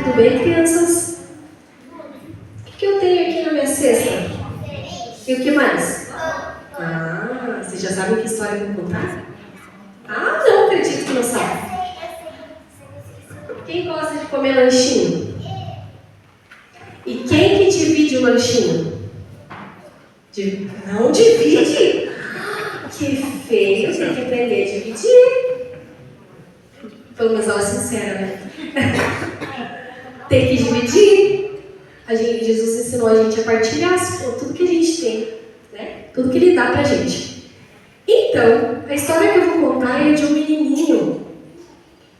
Tudo bem, crianças? O que eu tenho aqui na minha cesta? E o que mais? Vocês já sabem que história eu vou contar? Não acredito que não sabe. Quem gosta de comer lanchinho? E quem que divide o lanchinho? Não divide? Que feio, tem que aprender a dividir. Pelo menos ela é sincera, né? Tem que dividir. Jesus ensinou a gente a partilhar tudo que a gente tem, né? Tudo que Ele dá pra gente. Então, a história que eu vou contar é de um menininho.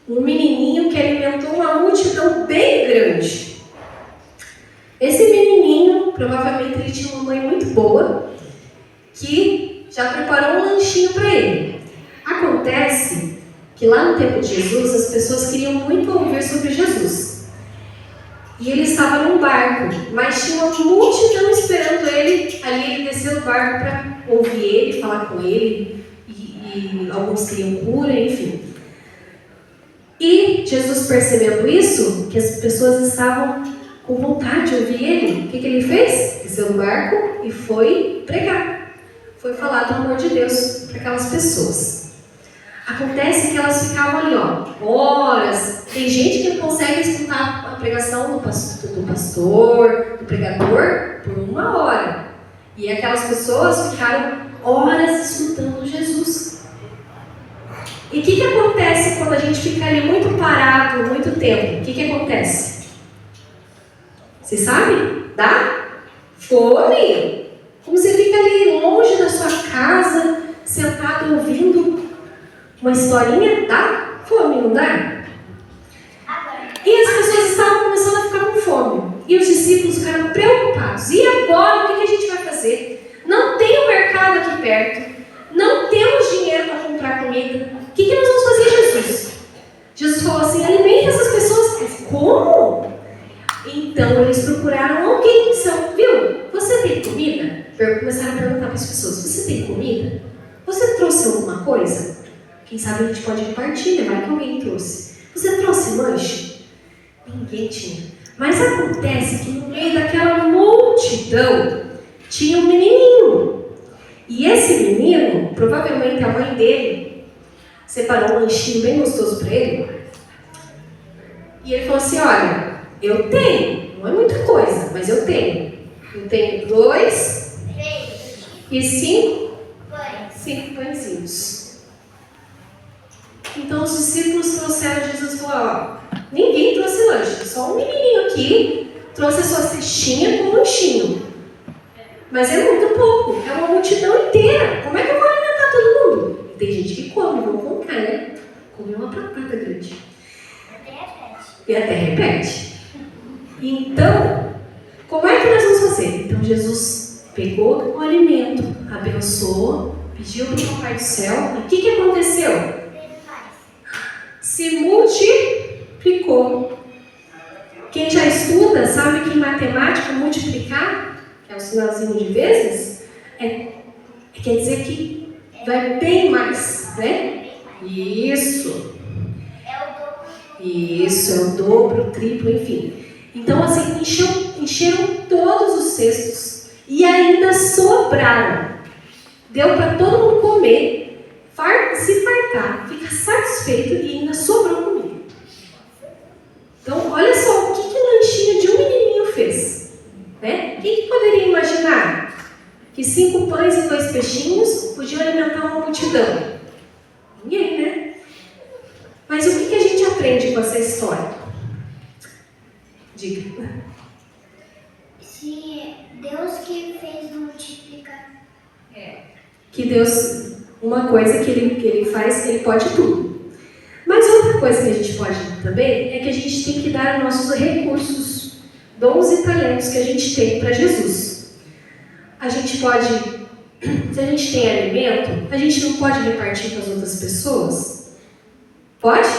Um menininho que alimentou uma multidão bem grande. Esse menininho, provavelmente ele tinha uma mãe muito boa, que já preparou um lanchinho para ele. Acontece que lá no tempo de Jesus, as pessoas queriam muito ouvir sobre Jesus. E ele estava num barco, mas tinha uma multidão esperando ele. Ali ele desceu do barco para ouvir ele, falar com ele, e alguns queriam cura, enfim. E Jesus, percebendo isso, que as pessoas estavam com vontade de ouvir ele, o que ele fez? Desceu do barco e foi pregar. Foi falar do amor de Deus para aquelas pessoas. Acontece que elas ficavam ali, horas. Tem gente que não consegue escutar a pregação do pastor, do pregador, por 1 hora. E aquelas pessoas ficaram horas escutando Jesus. E o que acontece quando a gente fica ali muito parado, muito tempo? O que acontece? Você sabe? Dá fome. Como você fica ali longe da sua casa, sentado ouvindo uma historinha, dá fome, não dá? E as pessoas estavam começando a ficar com fome. E os discípulos ficaram preocupados. E agora, o que a gente vai fazer? Não tem um mercado aqui perto. Não temos dinheiro para comprar comida. O que nós vamos fazer, Jesus? Jesus falou assim, alimente essas pessoas. Como? Então, eles procuraram alguém. Viu? Você tem comida? Começaram a perguntar para as pessoas, você tem comida? Você trouxe alguma coisa? Quem sabe a gente pode repartir, né? Vai que alguém trouxe. Você trouxe lanche? Ninguém tinha. Mas acontece que no meio daquela multidão tinha um menininho. E esse menino, provavelmente a mãe dele, separou um lanchinho bem gostoso para ele. E ele falou assim, olha, eu tenho, não é muita coisa, mas eu tenho. Eu tenho 2 e 5 pãezinhos. Então os discípulos trouxeram Jesus e falaram, ninguém trouxe lanche, só um menininho aqui trouxe a sua cestinha com um lanchinho. Mas é muito pouco, é uma multidão inteira. Como é que eu vou alimentar todo mundo? E tem gente que come, vamos contar, né? Come uma pratada grande. E até repete. Então, como é que nós vamos fazer? Então Jesus pegou o alimento, abençoou, pediu para o Papai do Céu. E o que aconteceu? Se multiplicou. Quem já estuda sabe que em matemática multiplicar, que é o sinalzinho de vezes, quer dizer que vai bem mais, né? Isso. Isso, é o dobro, o triplo, enfim. Então, assim, encheram todos os cestos e ainda sobraram. Deu para todo mundo comer, se fartar, ficar satisfeito e ainda sobrou comida. Então, olha só o que o lanchinho de um menininho fez. Né? Quem que poderia imaginar que 5 pães e 2 peixinhos podiam alimentar uma multidão? Ninguém, né? Mas o que a gente aprende com essa história? Diga. Se Deus que fez multiplicar. Que Deus, uma coisa que ele faz, ele pode tudo. Mas outra coisa que a gente pode também é que a gente tem que dar os nossos recursos, dons e talentos que a gente tem para Jesus. A gente pode, se a gente tem alimento, a gente não pode repartir com as outras pessoas? Pode?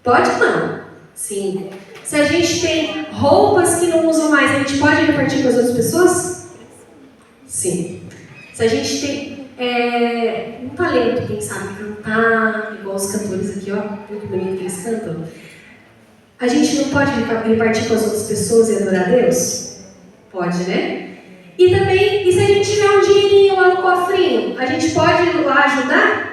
Pode ou não? Sim. Se a gente tem roupas que não usam mais, a gente pode repartir com as outras pessoas? Sim. Se a gente tem um talento, quem sabe cantar, igual os cantores aqui, ó, muito bonito que eles cantam. A gente não pode repartir com as outras pessoas e adorar a Deus? Pode, né? E também, e se a gente tiver um dinheirinho lá no cofrinho, a gente pode ir lá ajudar?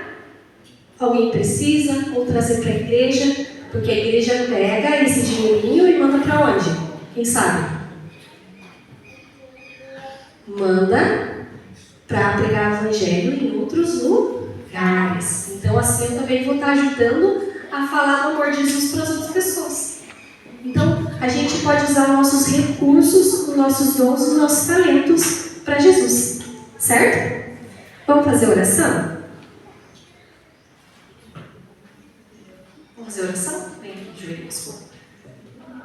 Alguém precisa, ou trazer para a igreja, porque a igreja pega esse dinheirinho e manda para onde? Quem sabe? Manda para pregar o evangelho em outros lugares. Então assim eu também vou estar ajudando a falar do amor de Jesus para as outras pessoas. Então a gente pode usar nossos recursos, os nossos dons, os nossos talentos para Jesus. Certo? Vamos fazer oração? Vamos fazer oração? Vem aqui, joelhos.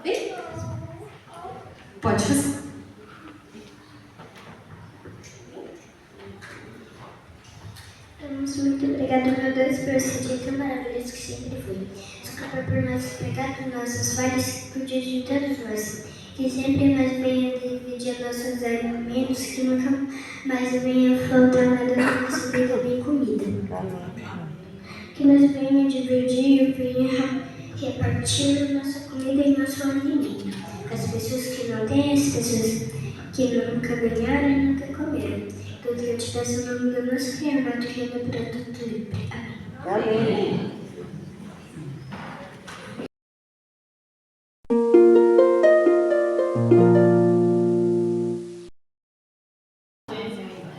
Vem? Pode fazer. Muito obrigado, meu Deus, por esse dia tão maravilhoso que sempre foi. Desculpa por nossos pecados, nossas falhas, por dia de todos nós. Que sempre mais venha dividir nossos alimentos, que nunca mais venha faltar nada da nossa vida, nem comida. Que nos venha dividir e venha repartir nossa comida e nosso alimento. As pessoas que não têm, as pessoas que nunca ganharam e nunca comeram. Tudo que eu te peço no nome do nosso Senhor, amado Reino para tudo livre. Amém. Amém.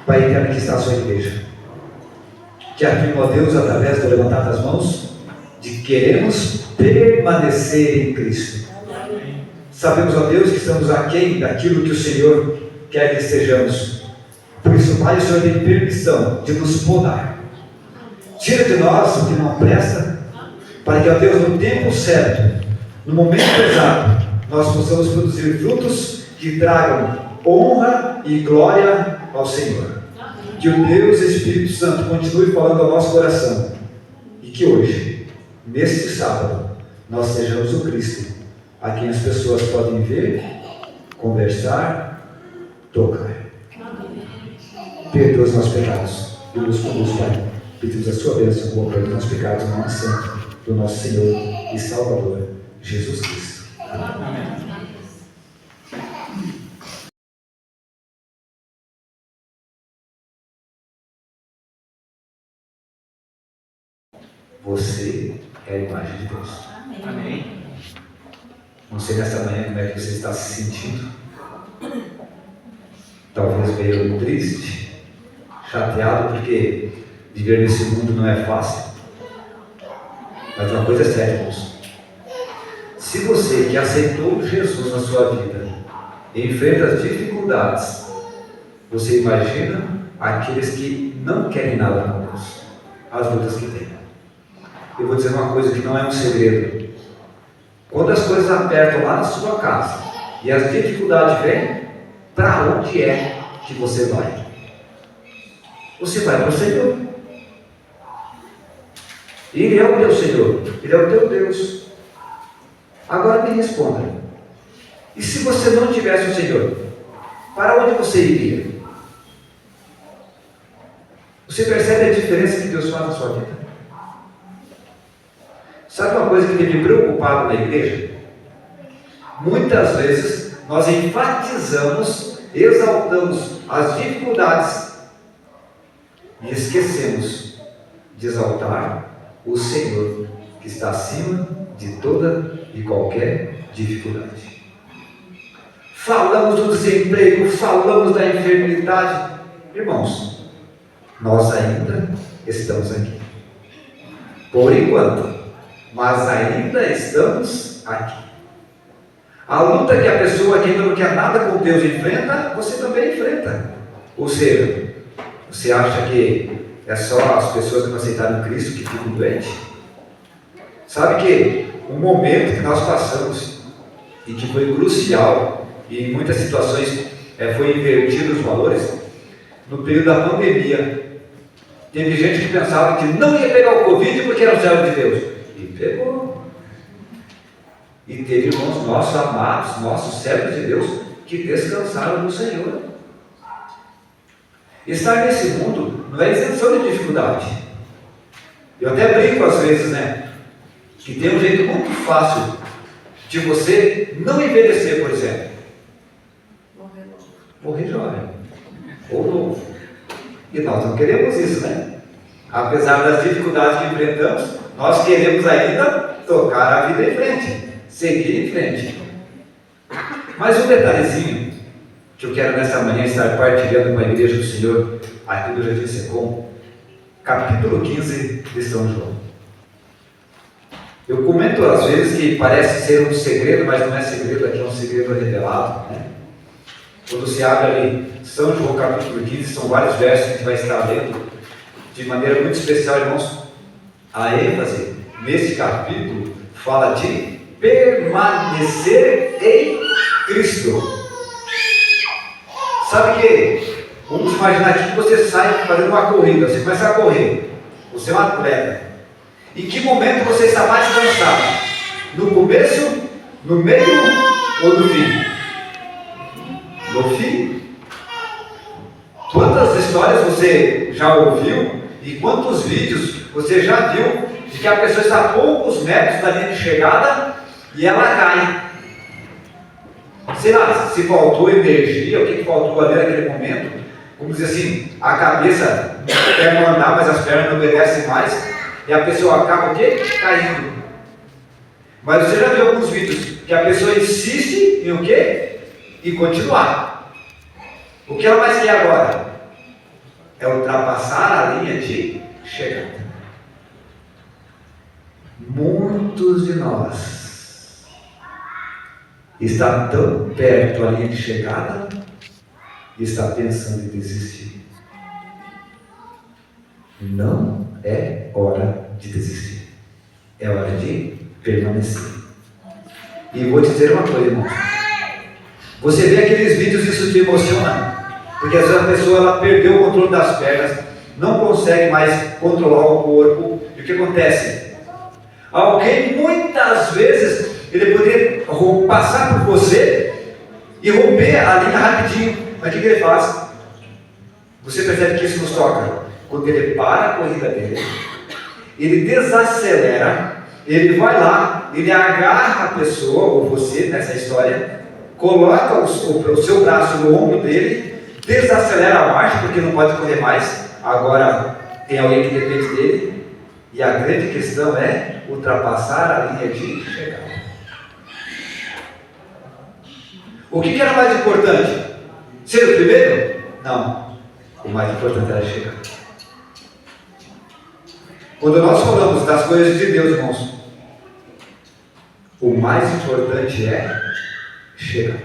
Pai eterno que está a sua igreja, que afirma, ó Deus, através do levantar das mãos, de que queremos permanecer em Cristo. Sabemos, ó Deus, que estamos aquém daquilo que o Senhor quer que estejamos. Por isso, Pai, o Senhor tem permissão de nos podar. Tira de nós o que não presta, para que, ó Deus, no tempo certo, no momento exato, nós possamos produzir frutos que tragam honra e glória ao Senhor. Que o Deus Espírito Santo continue falando ao nosso coração. E que hoje, neste sábado, nós sejamos o Cristo, a quem as pessoas podem ver, conversar, tocar. Perdoa os nossos pecados e nos conduz, Pai. Pedimos a sua bênção como para os nossos pecados, em nome santo do nosso Senhor e Salvador, Jesus Cristo. Amém. Você é a imagem de Deus. Amém. Não sei nessa manhã como é que você está se sentindo. Talvez meio triste, chateado, porque viver nesse mundo não é fácil. Mas uma coisa é séria, irmãos. Se você que aceitou Jesus na sua vida enfrenta as dificuldades, você imagina aqueles que não querem nada com Deus, as lutas que têm. Eu vou dizer uma coisa que não é um segredo. Quando as coisas apertam lá na sua casa e as dificuldades vêm, para onde é que você vai? Você vai para o Senhor. Ele é o teu Senhor, Ele é o teu Deus. Agora me responda. E se você não tivesse o Senhor, para onde você iria? Você percebe a diferença que Deus faz na sua vida? Sabe uma coisa que tem me preocupado na igreja? Muitas vezes nós enfatizamos, exaltamos as dificuldades e esquecemos de exaltar o Senhor que está acima de toda e qualquer dificuldade. Falamos do desemprego, falamos da enfermidade. Irmãos, nós ainda estamos aqui. Por enquanto, mas ainda estamos aqui. A luta que a pessoa que ainda não quer nada com Deus enfrenta, você também enfrenta. Ou seja, você acha que é só as pessoas que não aceitaram Cristo que ficam doentes? Sabe que um momento que nós passamos e que foi crucial, e em muitas situações foi invertido os valores, no período da pandemia, teve gente que pensava que não ia pegar o Covid porque era o servo de Deus. E pegou. E teve irmãos nossos amados, nossos servos de Deus, que descansaram no Senhor. Estar nesse mundo não é isenção de dificuldade. Eu até brinco às vezes, que tem um jeito muito fácil de você não envelhecer, por exemplo. Morrer logo. Morrer jovem. Ou novo. E nós não queremos isso, né? Apesar das dificuldades que enfrentamos, nós queremos ainda tocar a vida em frente, seguir em frente. Mas um detalhezinho que eu quero nessa manhã estar partilhando com a igreja do Senhor aqui do Jardim Secom, capítulo 15 de São João. Eu comento às vezes que parece ser um segredo, mas não é segredo, aqui é um segredo revelado, né? Quando se abre ali São João capítulo 15, são vários versos que a gente vai estar lendo de maneira muito especial, irmãos. A ênfase nesse capítulo fala de permanecer em Cristo. Sabe que, vamos imaginar aqui que você sai fazendo uma corrida, você começa a correr, você é um atleta. Em que momento você está mais cansado? No começo, no meio ou no fim? No fim. Quantas histórias você já ouviu e quantos vídeos você já viu de que a pessoa está a poucos metros da linha de chegada e ela cai? Sei lá, se faltou energia, o que faltou ali naquele momento? Vamos dizer assim, a cabeça quer mandar, mas as pernas não obedecem mais, e a pessoa acaba o quê? Caindo. Mas você já viu alguns vídeos que a pessoa insiste em o quê? E continuar. O que ela mais quer agora? É ultrapassar a linha de chegada. Muitos de nós está tão perto da linha de chegada e está pensando em desistir. Não é hora de desistir. É hora de permanecer. E vou te dizer uma coisa, irmão. Você vê aqueles vídeos, isso te emociona. Porque às vezes a pessoa ela perdeu o controle das pernas, não consegue mais controlar o corpo. E o que acontece? Alguém muitas vezes ele poderia passar por você e romper a linha rapidinho. Mas o que ele faz? Você percebe que isso nos toca? Quando ele para a corrida dele, ele desacelera, ele vai lá, ele agarra a pessoa, ou você nessa história, coloca o seu braço no ombro dele, desacelera a marcha, porque não pode correr mais, agora tem alguém que depende dele, e a grande questão é ultrapassar a linha de chegada. O que era mais importante? Ser o primeiro? Não. O mais importante era chegar. Quando nós falamos das coisas de Deus, irmãos, o mais importante é chegar.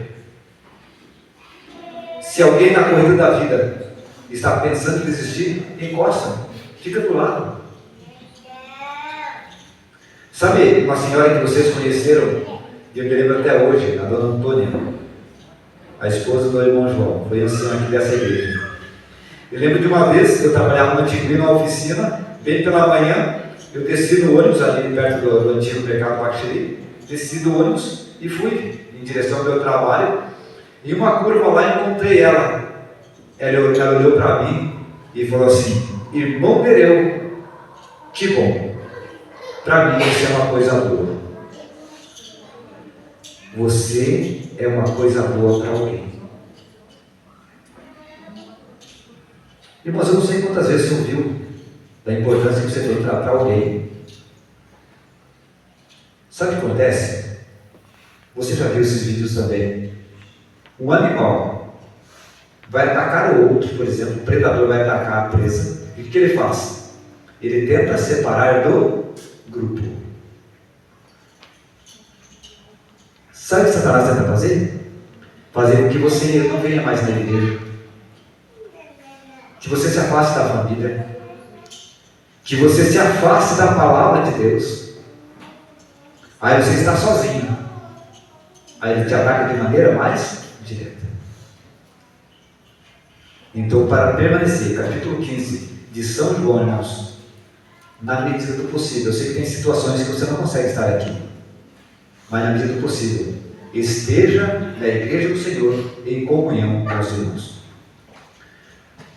Se alguém na corrida da vida está pensando em desistir, encosta, fica do lado. Sabe uma senhora que vocês conheceram, eu me lembro até hoje, a dona Antônia, a esposa do irmão João, foi anciã aqui dessa igreja. Eu lembro de uma vez, eu trabalhava no Antigo na oficina, bem pela manhã, eu desci no ônibus ali perto do antigo mercado Paxeri, desci do ônibus e fui em direção ao meu trabalho. Em uma curva lá encontrei ela. Ela olhou para mim e falou assim: irmão Nereu, que bom, para mim isso é uma coisa boa. Você é uma coisa boa para alguém. Irmãos, eu não sei quantas vezes você ouviu da importância que você tem para alguém. Sabe o que acontece? Você já viu esses vídeos também. Um animal vai atacar o outro, por exemplo, o predador vai atacar a presa. E o que ele faz? Ele tenta separar do grupo. Sabe o que Satanás tenta fazer? Fazer com que você não venha mais na igreja, que você se afaste da família, que você se afaste da palavra de Deus. Aí você está sozinho. Aí ele te ataca de maneira mais direta. Então, para permanecer, capítulo 15 de São João, irmãos, na medida do possível, eu sei que tem situações que você não consegue estar aqui, mas na medida do possível, esteja na igreja do Senhor em comunhão com os irmãos.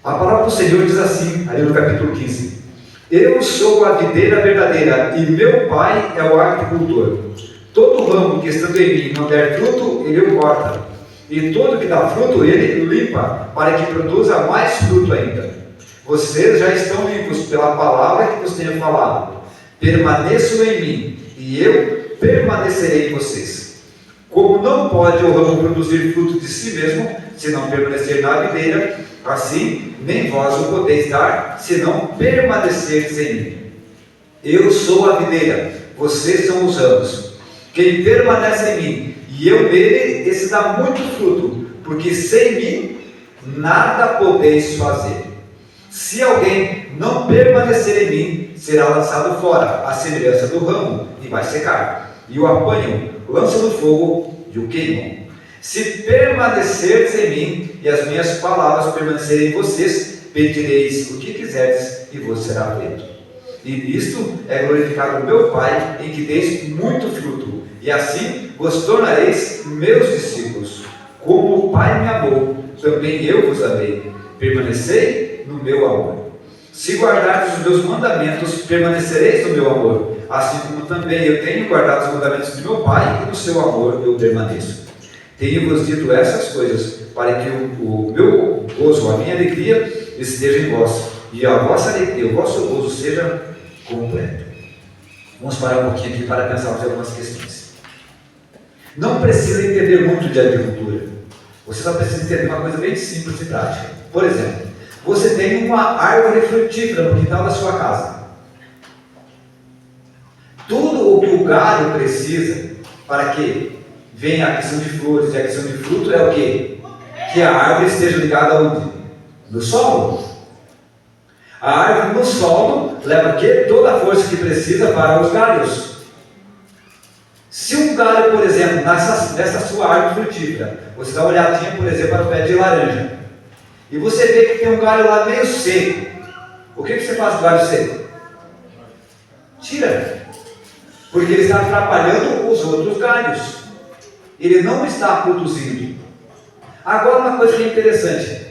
A palavra do Senhor diz assim, ali no capítulo 15: eu sou a videira verdadeira e meu pai é o agricultor. Todo ramo que estando em mim não der fruto, ele o corta. E todo que dá fruto, ele limpa, para que produza mais fruto ainda. Vocês já estão limpos pela palavra que vos tenho falado. Permaneçam em mim, e eu permanecerei em vocês. Como não pode o ramo produzir fruto de si mesmo, se não permanecer na videira, assim nem vós o podeis dar, se não permanecerdes em mim. Eu sou a videira, vocês são os ramos. Quem permanece em mim, e eu nele, esse dá muito fruto, porque sem mim nada podeis fazer. Se alguém não permanecer em mim, será lançado fora, à semelhança do ramo, e vai secar. E o apanham, lançam no fogo e o queimam. Se permanecerdes em mim, e as minhas palavras permanecerem em vocês, pedireis o que quiserdes, e vos será feito. E nisto é glorificado o meu Pai, em que deis muito fruto, e assim vos tornareis meus discípulos. Como o Pai me amou, também eu vos amei. Permanecei no meu amor. Se guardardes os meus mandamentos, permanecereis no meu amor, assim como também eu tenho guardado os mandamentos de meu Pai, e no seu amor eu permaneço. Tenho-vos dito essas coisas, para que o meu gozo, a minha alegria, esteja em vós, e a vossa alegria, o vosso gozo seja completo. Vamos parar um pouquinho aqui para pensarmos em algumas questões. Não precisa entender muito de agricultura. Você só precisa entender uma coisa bem simples e prática. Por exemplo, você tem uma árvore frutífera no quintal da sua casa. Tudo o que o galho precisa para que venha a questão de flores e a questão de fruto é o quê? Que a árvore esteja ligada aonde? No solo. A árvore no solo leva o quê? Toda a força que precisa para os galhos. Se um galho, por exemplo, nessa sua árvore frutífera, você dá uma olhadinha, por exemplo, para o pé de laranja, e você vê que tem um galho lá meio seco, o que você faz com o galho seco? Tira, porque ele está atrapalhando os outros galhos, ele não está produzindo. Agora, uma coisa que é interessante,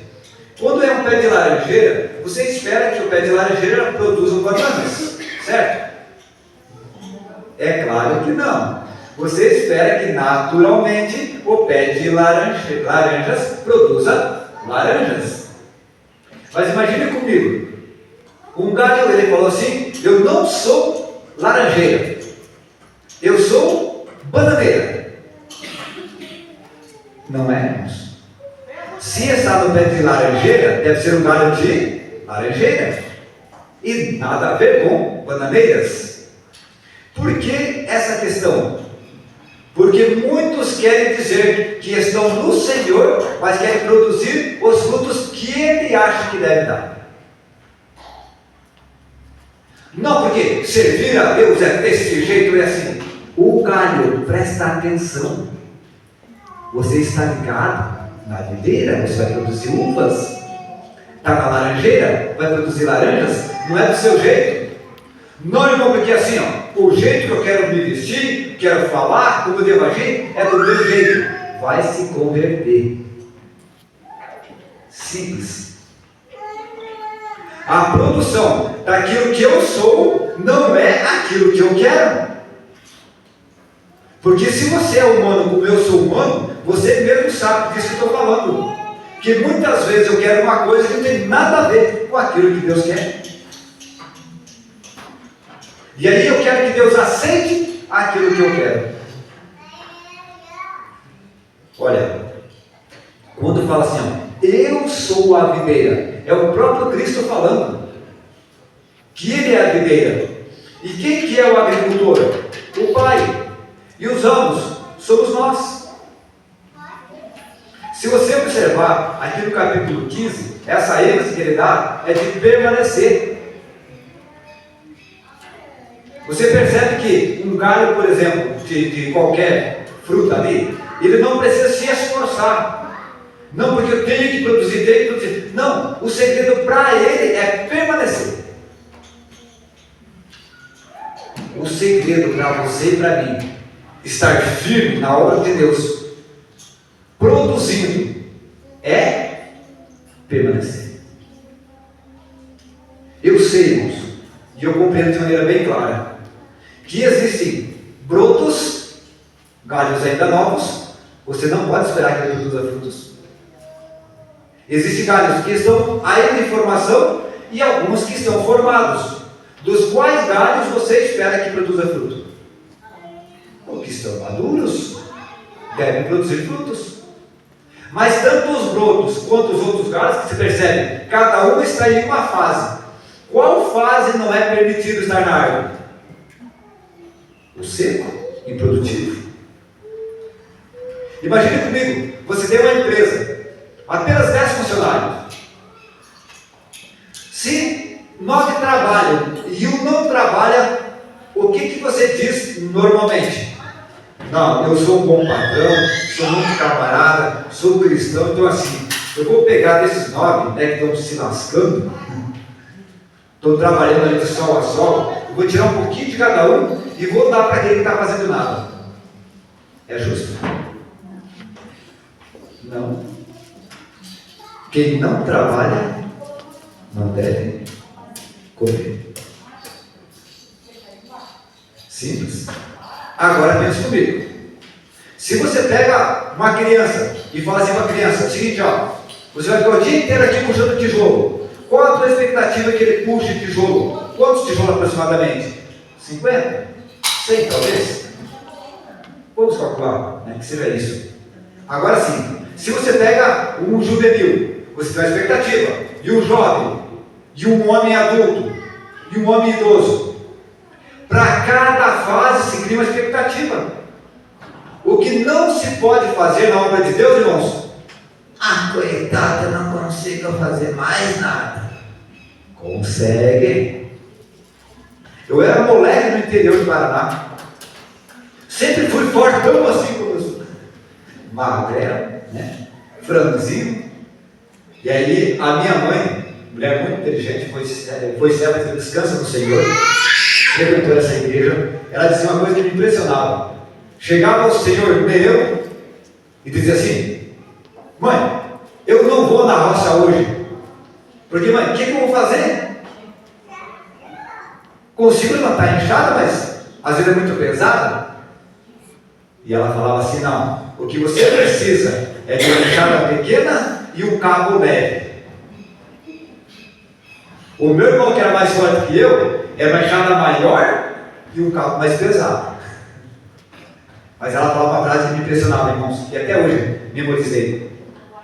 quando é um pé de laranjeira, você espera que o pé de laranjeira produza bananas, certo? É claro que não. Você espera que naturalmente o pé de laranjas produza laranjas. Mas imagine comigo, um galho, ele falou assim: eu não sou laranjeira, eu sou bananeira. Não é, irmãos? Se está no pé de laranjeira, deve ser um galho de laranjeira, e nada a ver com bananeiras. Por que essa questão? Porque muitos querem dizer que estão no Senhor, mas querem produzir os frutos que Ele acha que deve dar. Não, porque servir a Deus é desse jeito, é assim. O galho, presta atenção. Você está ligado na videira, você vai produzir uvas. Está na laranjeira, vai produzir laranjas. Não é do seu jeito. Não, irmão, porque assim, ó, o jeito que eu quero me vestir, quero falar, como eu devo agir, é do meu jeito. Vai se converter. Simples. A produção daquilo que eu sou não é aquilo que eu quero. Porque se você é humano como eu sou humano, você mesmo sabe disso que eu estou falando. Que muitas vezes eu quero uma coisa que não tem nada a ver com aquilo que Deus quer. E aí eu quero que Deus aceite aquilo que eu quero. Olha, quando fala assim, ó, eu sou a videira, é o próprio Cristo falando que Ele é a videira. E quem que é o agricultor? O Pai. E os ramos somos nós. Se você observar aqui no capítulo 15, essa ênfase que ele dá é de permanecer. Você percebe que um galho, por exemplo, de qualquer fruta ali, ele não precisa se esforçar. Não, porque eu tenho que produzir, tenho que produzir. Não, o segredo para ele é permanecer. O segredo para você e para mim estar firme na obra de Deus, produzindo, é permanecer. Eu sei, irmãos, e eu compreendo de maneira bem clara, que existem brotos galhos ainda novos, você não pode esperar que ele produza frutos. Existem galhos que estão ainda em formação e alguns que estão formados. Dos quais galhos você espera que produza fruto? Os que estão maduros devem produzir frutos. Mas tanto os brotos quanto os outros galhos, que se percebe, cada um está em uma fase. Qual fase não é permitido estar na árvore? O seco, improdutivo. Imagine comigo, você tem uma empresa, apenas 10 funcionários. Se 9 trabalham e um não trabalha, o que você diz normalmente? Não, eu sou um bom patrão, sou muito camarada, sou cristão, então assim, eu vou pegar desses 9, que estão se lascando, estou trabalhando ali de sol a sol, eu vou tirar um pouquinho de cada um e vou dar para quem não está fazendo nada. É justo? Não. Quem não trabalha, não deve comer. Simples. Agora pense comigo. Se você pega uma criança e fala assim para a criança, seguinte, ó, você vai ficar o dia inteiro aqui puxando tijolo. Qual a tua expectativa que ele puxe tijolo? Quantos tijolos aproximadamente? 50? 100 talvez? Vamos calcular, que seja isso. Agora sim, se você pega um juvenil, você tem uma expectativa, e um jovem, e um homem adulto, e um homem idoso. Para cada fase se cria uma expectativa. O que não se pode fazer na obra de Deus, irmãos? Coitado, eu não consigo fazer mais nada. Consegue. Eu era moleque no interior do Paraná. Sempre fui fortão assim como eu sou. Magrelo, franzinho. E aí a minha mãe, mulher muito inteligente, foi serva de descanso no Senhor, frequentou essa igreja. Ela dizia uma coisa que me impressionava. Chegava o Senhor meu e dizia assim: mãe, eu não vou na roça hoje, porque mãe, o que eu vou fazer? Consigo levantar a enxada, mas às vezes é muito pesada. E ela falava assim: não, o que você precisa é de uma enxada pequena e um cabo leve. O meu irmão, que era mais forte que eu, era uma enxada maior e um cabo mais pesado. Mas ela falava uma frase que me impressionava, irmãos, e até hoje memorizei.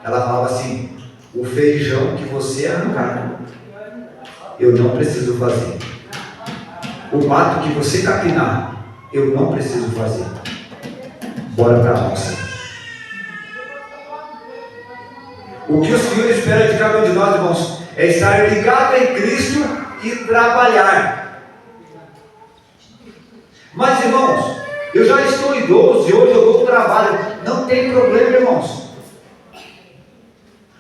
Ela falava assim: o feijão que você arrancar, eu não preciso fazer. O mato que você capinar, eu não preciso fazer. Bora para a roça. O que o Senhor espera de cada um de nós, irmãos, é estar ligado em Cristo e trabalhar. Mas, irmãos, eu já estou idoso e hoje eu dou trabalho. Não tem problema, irmãos.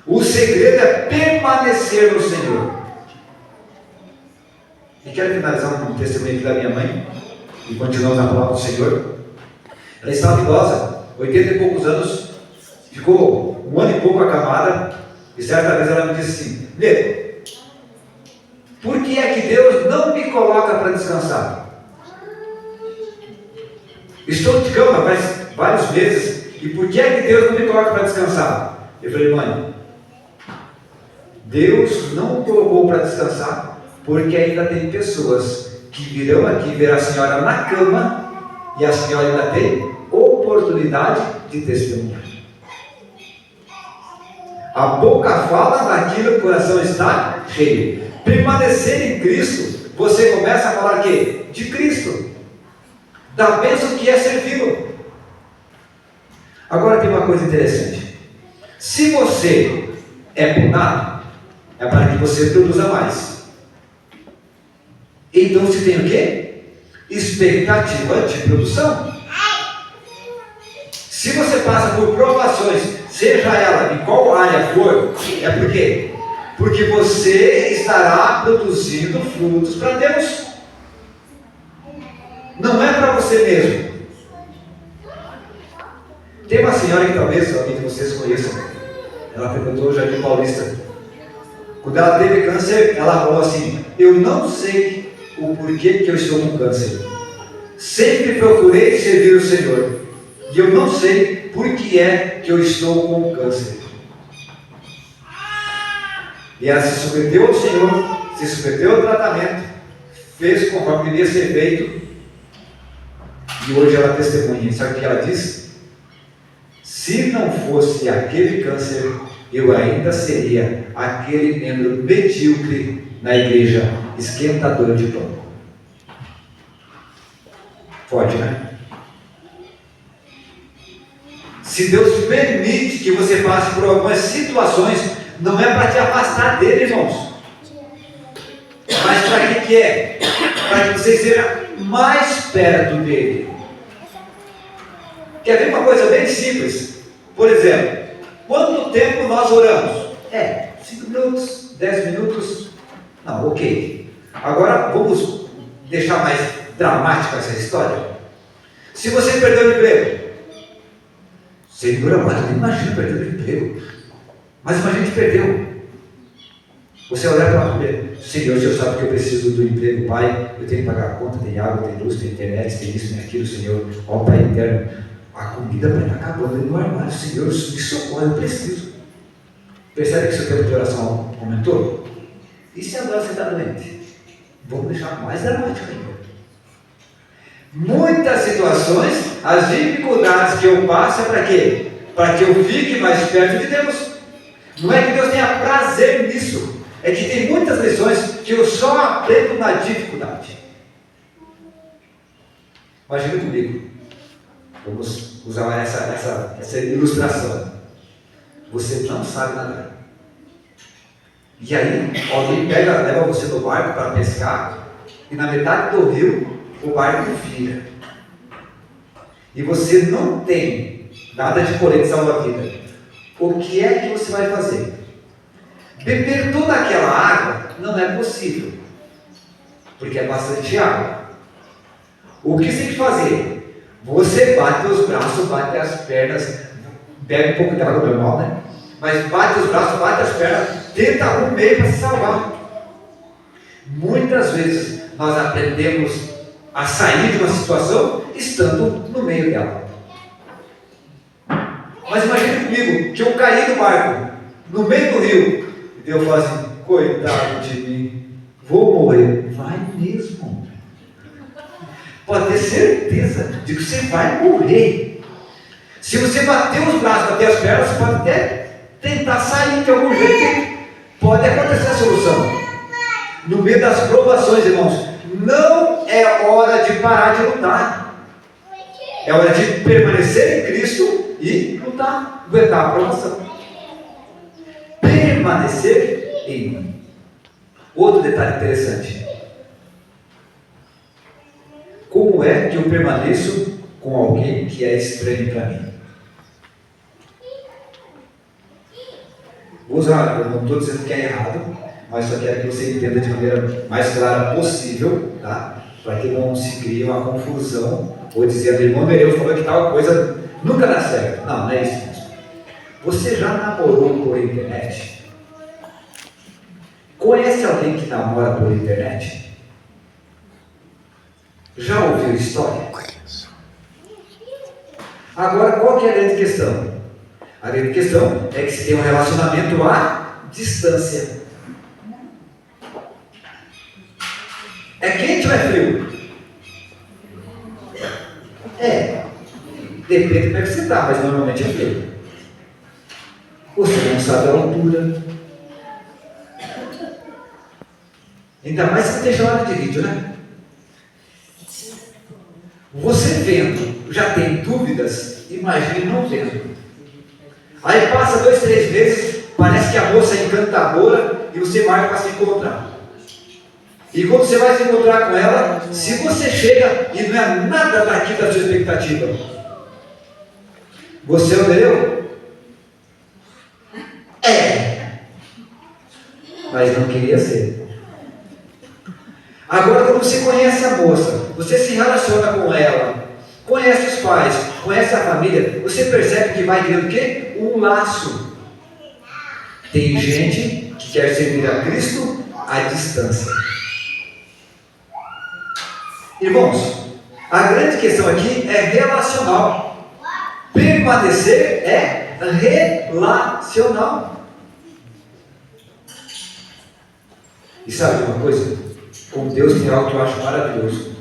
O segredo é permanecer no Senhor. E quero finalizar com um testemunho da minha mãe, e continuamos na palavra do Senhor. Ela estava idosa, 80 e poucos anos, ficou 1 ano e pouco acamada, e certa vez ela me disse assim: Nego, por que é que Deus não me coloca para descansar? Estou de cama faz vários meses, e por que é que Deus não me coloca para descansar? Eu falei: mãe, Deus não colocou para descansar, porque ainda tem pessoas que virão aqui ver a senhora na cama, e a senhora ainda tem oportunidade de testemunhar. A boca fala daquilo que o coração está cheio. Permanecer em Cristo, você começa a falar quê? De Cristo, da bênção que é servi-lo. Agora tem uma coisa interessante. Se você é podado, é para que você produza mais. Então você tem o quê? Expectativa de produção. Se você passa por provações, seja ela em qual área for, é por quê? Porque você estará produzindo frutos para Deus. Não é para você mesmo. Tem uma senhora que talvez alguém de vocês conheçam. Ela frequentou o Jardim Paulista. Quando ela teve câncer, ela falou assim: eu não sei o porquê que eu estou com câncer. Sempre procurei servir o Senhor, e eu não sei por que é que eu estou com câncer. E ela se submeteu ao Senhor, se submeteu ao tratamento, fez conforme devia ser feito, e hoje ela testemunha. Sabe o que ela diz? Se não fosse aquele câncer, eu ainda seria aquele membro medíocre na igreja, esquentador de pão. Forte, né? Se Deus permite que você passe por algumas situações, não é para te afastar dele, irmãos. Mas para que é? Para que você esteja mais perto dele. Quer ver uma coisa bem simples? Por exemplo, quanto tempo nós oramos? 5 minutos, 10 minutos. Não, ok. Agora vamos deixar mais dramática essa história. Se você perdeu o emprego, Senhor amado, não imagina perder o emprego. Mas imagina que perdeu. Você olhar para a Senhor, o Senhor sabe que eu preciso do emprego, Pai. Eu tenho que pagar a conta, tem água, tem luz, tem internet, tem isso, tem aquilo, Senhor. Ó Pai eterno, a comida vai estar acabando ali no armário. Senhor, me socorre, eu preciso. Percebe que seu tempo de oração aumentou? E se agora você está doente? Vamos deixar mais dramático ainda. Muitas situações, as dificuldades que eu passo é para quê? Para que eu fique mais perto de Deus. Não é que Deus tenha prazer nisso, é que tem muitas lições que eu só aprendo na dificuldade. Imagina comigo, vamos usar essa ilustração. Você não sabe nadar. E aí, alguém leva você no barco para pescar, e na metade do rio, o barco vira. E você não tem nada de colete salva-vida. O que é que você vai fazer? Beber toda aquela água não é possível, porque é bastante água. O que você tem que fazer? Você bate os braços, bate as pernas, bebe um pouco de água normal, né? Mas bate os braços, bate as pernas, tenta um meio para se salvar. Muitas vezes nós aprendemos a sair de uma situação estando no meio dela. Mas imagine comigo que eu caí do barco, no meio do rio, e Deus fala assim: coitado de mim, vou morrer. Vai mesmo. Pode ter certeza de que você vai morrer. Se você bater os braços, bater as pernas, você pode até tentar sair de algum jeito. Pode acontecer a solução. No meio das provações, irmãos, não é hora de parar de lutar. É hora de permanecer em Cristo e lutar, aguentar a provação. Permanecer em mim. Outro detalhe interessante. Como é que eu permaneço com alguém que é estranho para mim? Vou usar, eu não estou dizendo que é errado, mas só quero que você entenda de maneira mais clara possível, tá? Para que não se crie uma confusão, ou dizer, irmão Nereu falou que tal coisa nunca dá certo. Não, não é isso mesmo. Você já namorou por internet? Conhece alguém que namora por internet? Já ouviu história? Agora, qual que é a grande questão? A grande questão é que se tem um relacionamento à distância. É quente ou é frio? Depende de como é que você está, mas normalmente é frio. Você não sabe a altura. Ainda mais se tem chamada de vídeo, né? Você vendo, já tem dúvidas, imagine não vendo. Aí passa 2, 3 meses, parece que a moça é encantadora e você marca para se encontrar. E quando você vai se encontrar com ela, se você chega e não é nada daquilo da sua expectativa, você entendeu? Mas não queria ser. Agora, quando você conhece a moça, você se relaciona com ela, conhece os pais, conhece a família, você percebe que vai criando o quê? Um laço. Tem gente que quer servir a Cristo à distância. Irmãos, a grande questão aqui é relacional. Permanecer é relacional. E sabe de uma coisa? Com Deus tem algo que eu acho maravilhoso.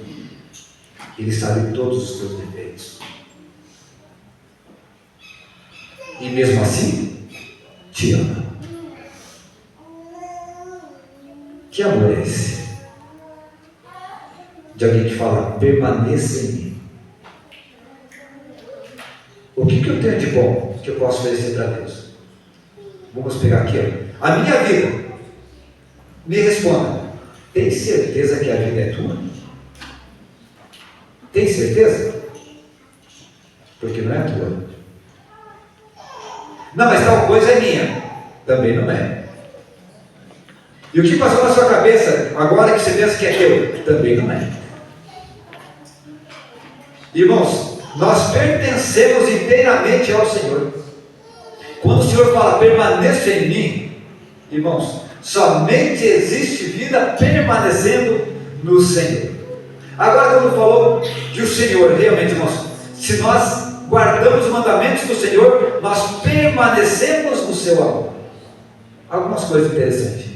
Ele sabe todos os teus defeitos. E mesmo assim, te ama. Que amor é esse? De alguém que fala, permaneça em mim. O que eu tenho de bom que eu posso oferecer para Deus? Vamos pegar aqui, ó. A minha vida. Me responda. Tem certeza que a vida é tua? Tem certeza? Porque não é tua. Não, mas tal coisa é minha. Também não é. E o que passou na sua cabeça agora que você pensa que é teu? Também não é. Irmãos, nós pertencemos inteiramente ao Senhor. Quando o Senhor fala, permaneça em mim, irmãos, somente existe vida permanecendo no Senhor. Agora, quando falou que o Senhor, realmente, irmãos, se nós guardamos os mandamentos do Senhor, nós permanecemos no seu amor. Algumas coisas interessantes.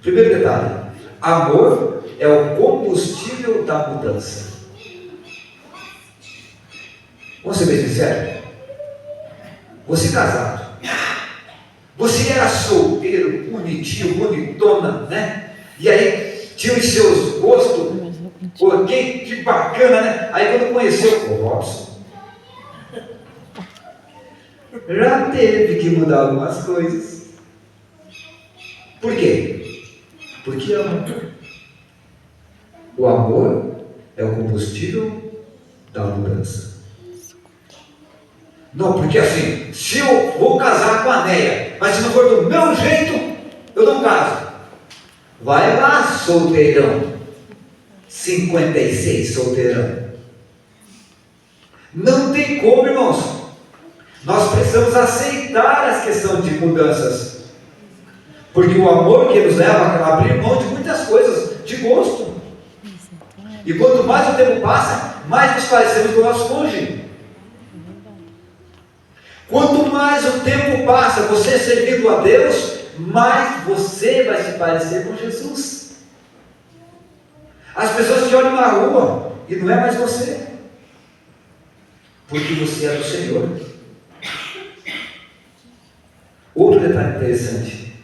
Primeiro detalhe: amor é o combustível da mudança. Vamos ser bem sinceros? Você casado, você era solteiro, bonitinho, bonitona, né? E aí tinha os seus gostos, pô, que bacana, né? Aí quando conheceu o Robson, já teve que mudar algumas coisas. Por quê? Porque ama. O amor é o combustível da mudança. Não, porque assim, se eu vou casar com a Neia, mas se não for do meu jeito, eu não caso. Vai lá, solteirão. 56, solteirão. Não tem como, irmãos. Nós precisamos aceitar as questões de mudanças. Porque o amor que nos leva a abrir mão de muitas coisas, de gosto. E quanto mais o tempo passa, mais nos parecemos com o nosso cônjuge. Quanto mais o tempo passa, você servindo a Deus, mais você vai se parecer com Jesus. As pessoas te olham na rua e não é mais você, porque você é do Senhor. Outro detalhe interessante: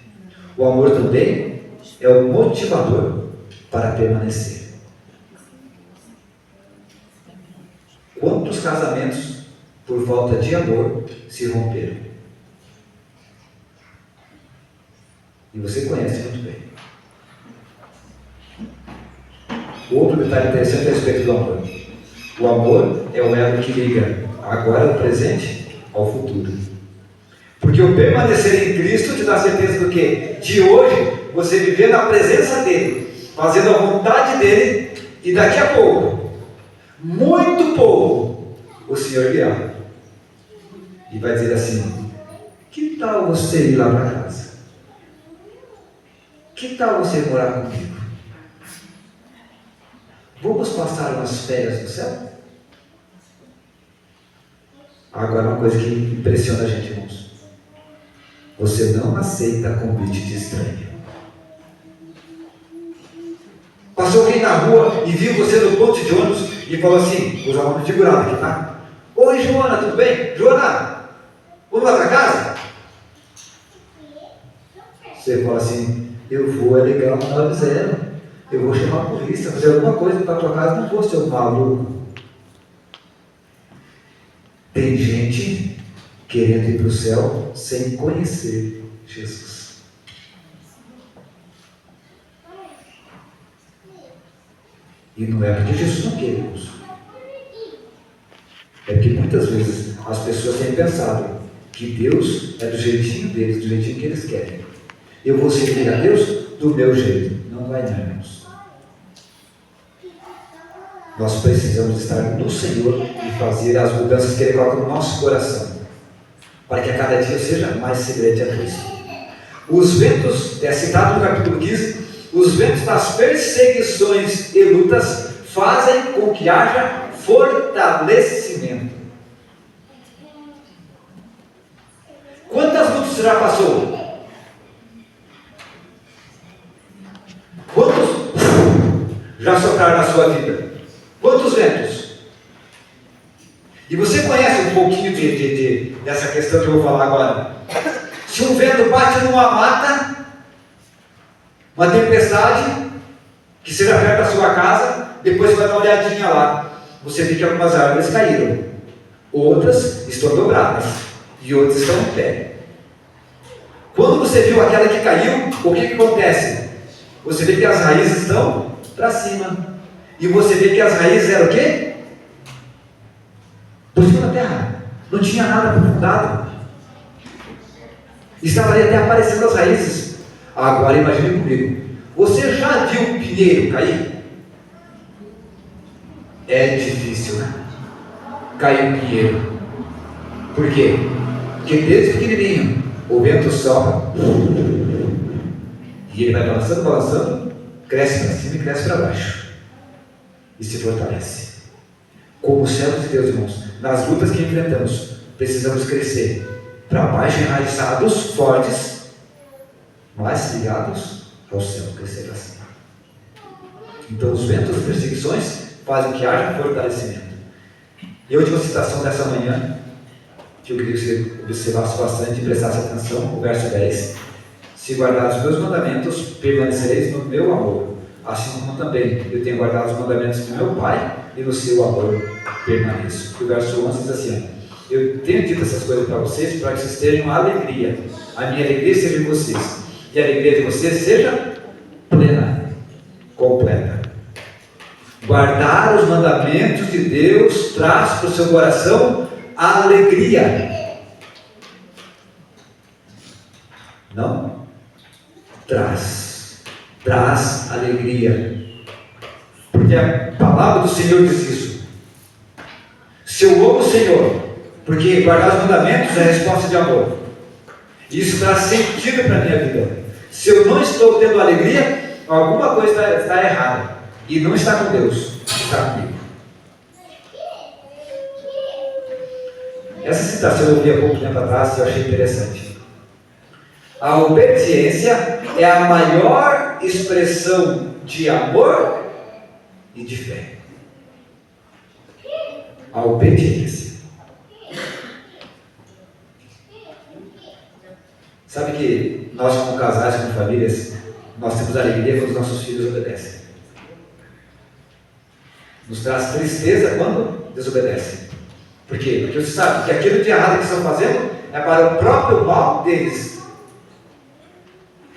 o amor também é o motivador para permanecer. Quantos casamentos, por falta de amor, se romperam? E você conhece muito bem. Outro detalhe interessante a respeito do amor: o amor é o elo que liga agora o presente ao futuro. Porque o permanecer em Cristo te dá certeza do quê? De hoje você viver na presença dele, fazendo a vontade dele, e daqui a pouco, muito pouco, o Senhor virá e vai dizer assim: que tal você ir lá para casa? Que tal você morar comigo? Vamos passar umas férias no céu? Agora, uma coisa que impressiona a gente, irmãos: você não aceita convite de estranho. Passou alguém na rua e viu você no ponto de ônibus e falou assim, vou usar uma figurada aqui, tá? Oi, Joana, tudo bem? Joana, vamos lá para casa? Você fala assim, eu vou, é legal, não avisaram. Eu vou chamar a polícia, fazer alguma coisa para a tua casa, não vou ser um maluco. Tem gente querendo ir para o céu sem conhecer Jesus. E não é porque Jesus não quer, irmãos. É porque muitas vezes as pessoas têm pensado que Deus é do jeitinho deles, do jeitinho que eles querem. Eu vou servir a Deus do meu jeito. Não vai não, irmãos. Nós precisamos estar no Senhor e fazer as mudanças que Ele coloca no nosso coração, para que a cada dia seja mais semelhante a Cristo. Os ventos, é citado no capítulo 15, os ventos das perseguições e lutas fazem com que haja fortalecimento. Quantas lutas você já passou? Quantos já sopraram na sua vida? Quantos ventos? E você conhece um pouquinho dessa questão que eu vou falar agora. Se um vento bate numa mata, uma tempestade, que seja perto da sua casa, depois você vai dar uma olhadinha lá. Você vê que algumas árvores caíram, outras estão dobradas e outras estão em pé. Quando você viu aquela que caiu, o que acontece? Você vê que as raízes estão para cima. E você vê que as raízes eram o quê? Por cima da terra. Não tinha nada aprofundado. Estava ali até aparecendo as raízes. Agora imagine comigo. Você já viu um pinheiro cair? É difícil, né? Cair um pinheiro. Por quê? Porque desde pequenininho o vento sopra e ele vai balançando, balançando, cresce para cima e cresce para baixo e se fortalece. Como os servos de Deus, irmãos, nas lutas que enfrentamos, precisamos crescer para baixo, enraizados, fortes, mas ligados ao céu, crescer para cima. Então os ventos das perseguições fazem que haja fortalecimento. E a última citação dessa manhã, que eu queria que você observasse bastante e prestasse atenção, o verso 10. Se guardar os meus mandamentos, permanecereis no meu amor, assim como também eu tenho guardado os mandamentos do meu Pai, e no seu amor permaneço. E o verso 11 diz assim: eu tenho dito essas coisas para vocês, para que vocês tenham uma alegria. A minha alegria seja em vocês, e a alegria de vocês seja plena, completa. Guardar os mandamentos de Deus traz para o seu coração alegria. Não? Traz alegria. Porque a palavra do Senhor diz isso. Se eu amo o Senhor, porque guardar os mandamentos é a resposta de amor. Isso traz sentido para a minha vida. Se eu não estou tendo alegria, alguma coisa está errada. E não está com Deus, está comigo. Essa citação eu ouvi há pouco tempo atrás e eu achei interessante. A obediência é a maior expressão de amor e de fé. A obediência. Sabe que nós, como casais, como famílias, nós temos alegria quando os nossos filhos obedecem. Nos traz tristeza quando desobedecem. Por quê? Porque você sabe que aquilo de errado que estão fazendo é para o próprio mal deles.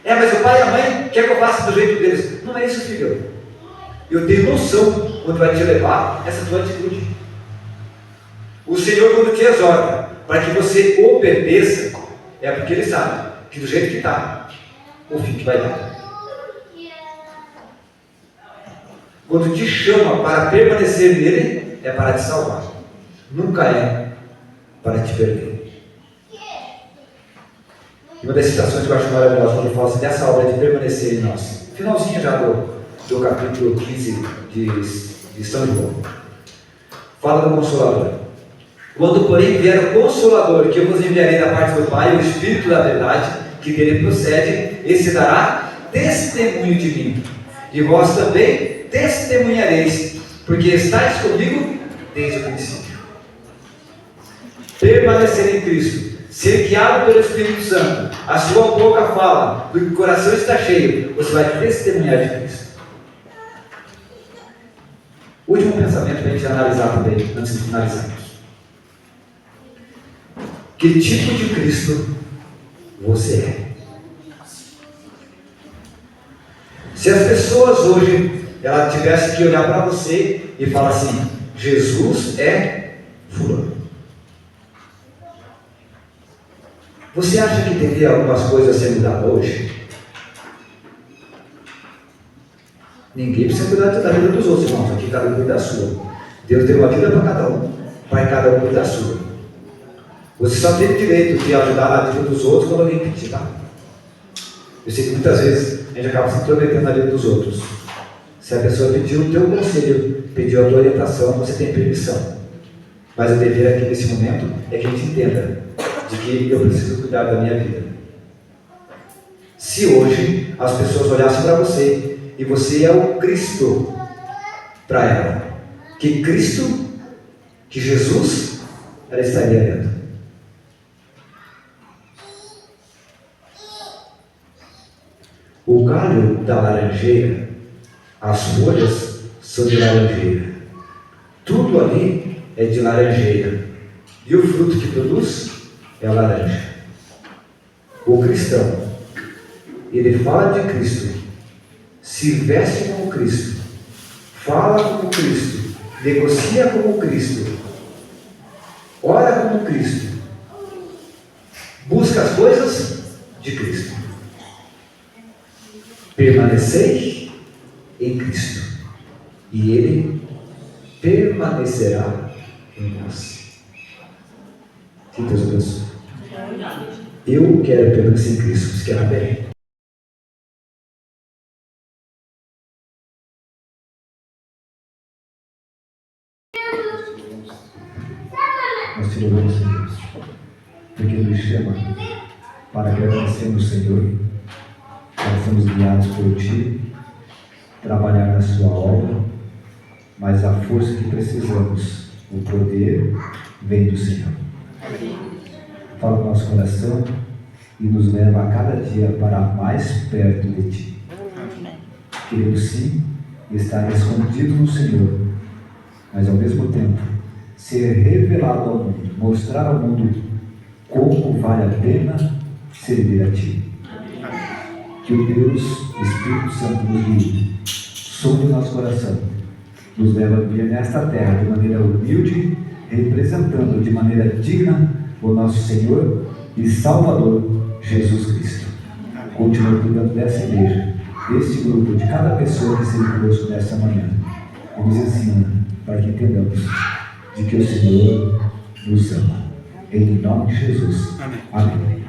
Mas o pai e a mãe quer que eu faça do jeito deles. Não é isso, filho. Eu tenho noção onde vai te levar essa tua atitude. O Senhor, quando te exorta para que você obedeça, é porque Ele sabe que do jeito que está, o fim que vai dar. Quando te chama para permanecer nele, é para te salvar. Nunca é para te perder. E uma das citações que eu acho maravilhosa, quando ele fala assim, dessa obra de permanecer em nós. Finalzinho já do capítulo 15 de São João. Fala do Consolador. Quando, porém, vier o Consolador, que eu vos enviarei da parte do Pai, o Espírito da verdade, que dele procede, esse dará testemunho de mim. E vós também testemunhareis, porque estáis comigo desde o princípio. Permanecer em Cristo, ser guiado pelo Espírito Santo, a sua boca fala, do que o coração está cheio, você vai testemunhar de Cristo. Último pensamento para a gente analisar também, antes de finalizarmos. Que tipo de Cristo você é? Se as pessoas hoje elas tivessem que olhar para você e falar assim: Jesus é fulano. Você acha que teria algumas coisas a ser mudadas hoje? Ninguém precisa cuidar da vida dos outros, irmãos. Aqui cada um cuida da sua. Deus deu uma vida para cada um, para cada um cuidar da sua. Você só tem direito de ajudar na vida dos outros quando alguém pedir, tá? Eu sei que muitas vezes a gente acaba se intrometendo na vida dos outros. Se a pessoa pediu o teu conselho, pediu a tua orientação, você tem permissão. Mas o dever aqui nesse momento é que a gente entenda de que eu preciso cuidar da minha vida. Se hoje as pessoas olhassem para você e você é o Cristo para ela, que Cristo, que Jesus, ela estaria vendo. O galho da laranjeira, as folhas são de laranjeira. Tudo ali é de laranjeira. E o fruto que produz é a laranja. O cristão, ele fala de Cristo, se veste como Cristo, fala como Cristo, negocia como Cristo, ora como Cristo, busca as coisas de Cristo. Permanecei em Cristo, e Ele permanecerá em nós. Que Deus abençoe. Eu quero permanecer em Cristo. Você quer amém? Nós te louvamos, Senhor, porque nos chama para agradecer no Senhor, para sermos guiados por Ti, trabalhar na Sua obra, mas a força que precisamos, o poder, vem do Senhor. Fala no nosso coração e nos leva a cada dia para mais perto de Ti. Queremos sim estar escondidos no Senhor, mas ao mesmo tempo ser revelado ao mundo, mostrar ao mundo como vale a pena servir a Ti. Que o Deus, Espírito Santo, nos guie, sonde o nosso coração, nos leva a viver nesta terra de maneira humilde, representando de maneira digna o nosso Senhor e Salvador, Jesus Cristo. Continua cuidando dessa igreja, deste grupo, de cada pessoa que esteve conosco nesta manhã, e nos ensina para que entendamos de que o Senhor nos ama. Em nome de Jesus. Amém.